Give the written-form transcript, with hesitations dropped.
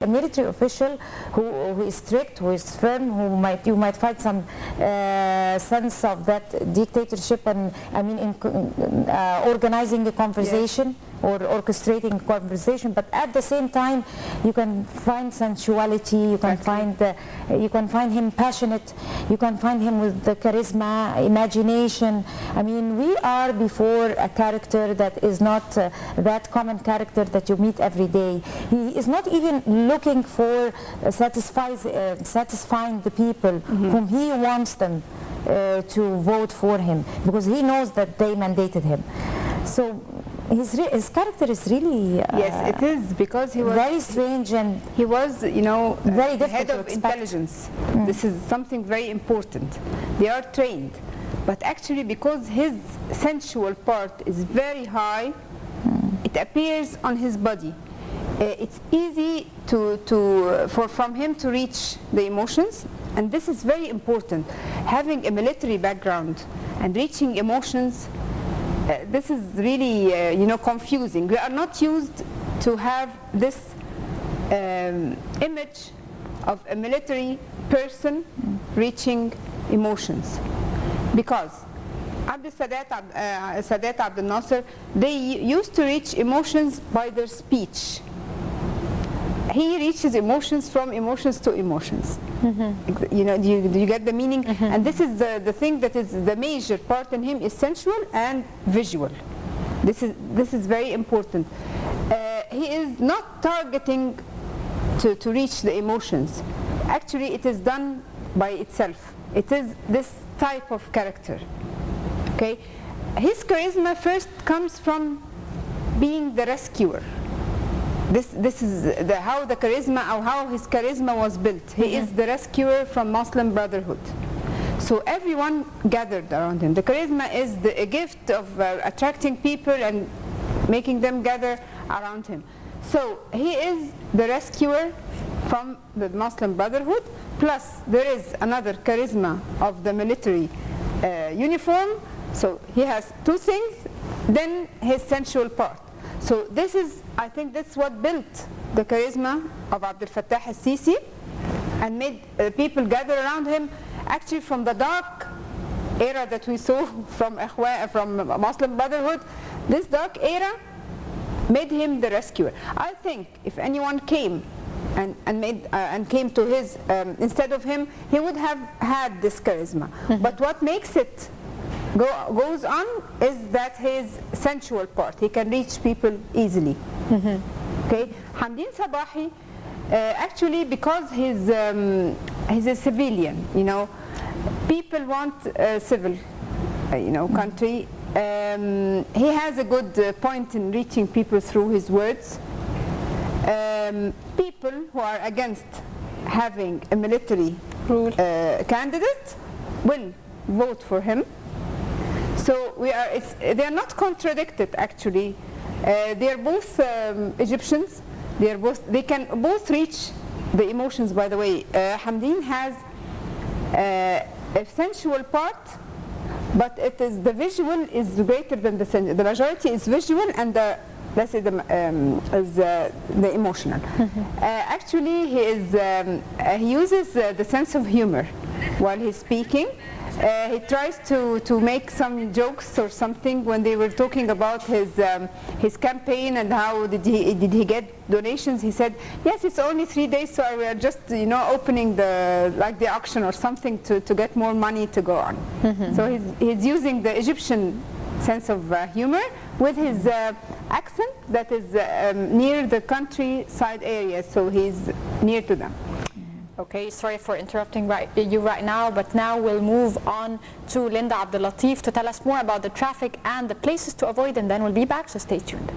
a military official who is strict, who is firm, you might find some sense of that dictatorship, and I mean in organizing a conversation. Yes. Or orchestrating a conversation, but at the same time you can find sensuality, you can find him passionate, you can find him with the charisma, imagination. I mean, we are before a character that is not that common character that you meet every day. He is not even looking for satisfying the people whom he wants them to vote for him, because he knows that they mandated him. So his character is really yes, it is, because he was very strange, and he was, you know, very the head of intelligence. This is something very important. They are trained, but actually because his sensual part is very high, it appears on his body. It's easy from him to reach the emotions, and this is very important. Having a military background and reaching emotions, this is really, you know, confusing. We are not used to have this image of a military person reaching emotions, because Sadat Abdel Nasser, they used to reach emotions by their speech. He reaches emotions from emotions to emotions. You know, do you get the meaning? And this is the thing that is the major part in him, is sensual and visual. This is very important. He is not targeting to reach the emotions. Actually, it is done by itself. It is this type of character. Okay, his charisma first comes from being the rescuer. This is how the charisma, or how his charisma was built. He is the rescuer from Muslim Brotherhood. So everyone gathered around him. The charisma is a gift of attracting people and making them gather around him. So he is the rescuer from the Muslim Brotherhood, plus there is another charisma of the military uniform. So he has two things, then his sensual part. So this is, I think that's what built the charisma of Abdel Fattah al-Sisi and made people gather around him. Actually, from the dark era that we saw from Muslim Brotherhood, this dark era made him the rescuer. I think if anyone came and came to his instead of him, he would have had this charisma. But what makes it goes on is that his sensual part. He can reach people easily. Okay, Hamdin Sabahi, actually, because he's a civilian, you know, people want a civil, you know, country. He has a good point in reaching people through his words. People who are against having a military candidate will vote for him. So they are not contradicted, actually. They are both Egyptians. They can both reach the emotions. By the way, Hamdin has a sensual part, but it is the visual is greater than the sensual. The majority is visual, and let's say the emotional. Actually, he uses the sense of humor while he's speaking. He tries to make some jokes or something when they were talking about his campaign and how did he get donations. He said, yes, it's only 3 days, so we are just, you know, opening the auction or something to get more money to go on. So he's using the Egyptian sense of humor with his accent that is near the countryside areas, so he's near to them. Okay, sorry for interrupting you right now, but now we'll move on to Linda Abdel Latif to tell us more about the traffic and the places to avoid, and then we'll be back, so stay tuned.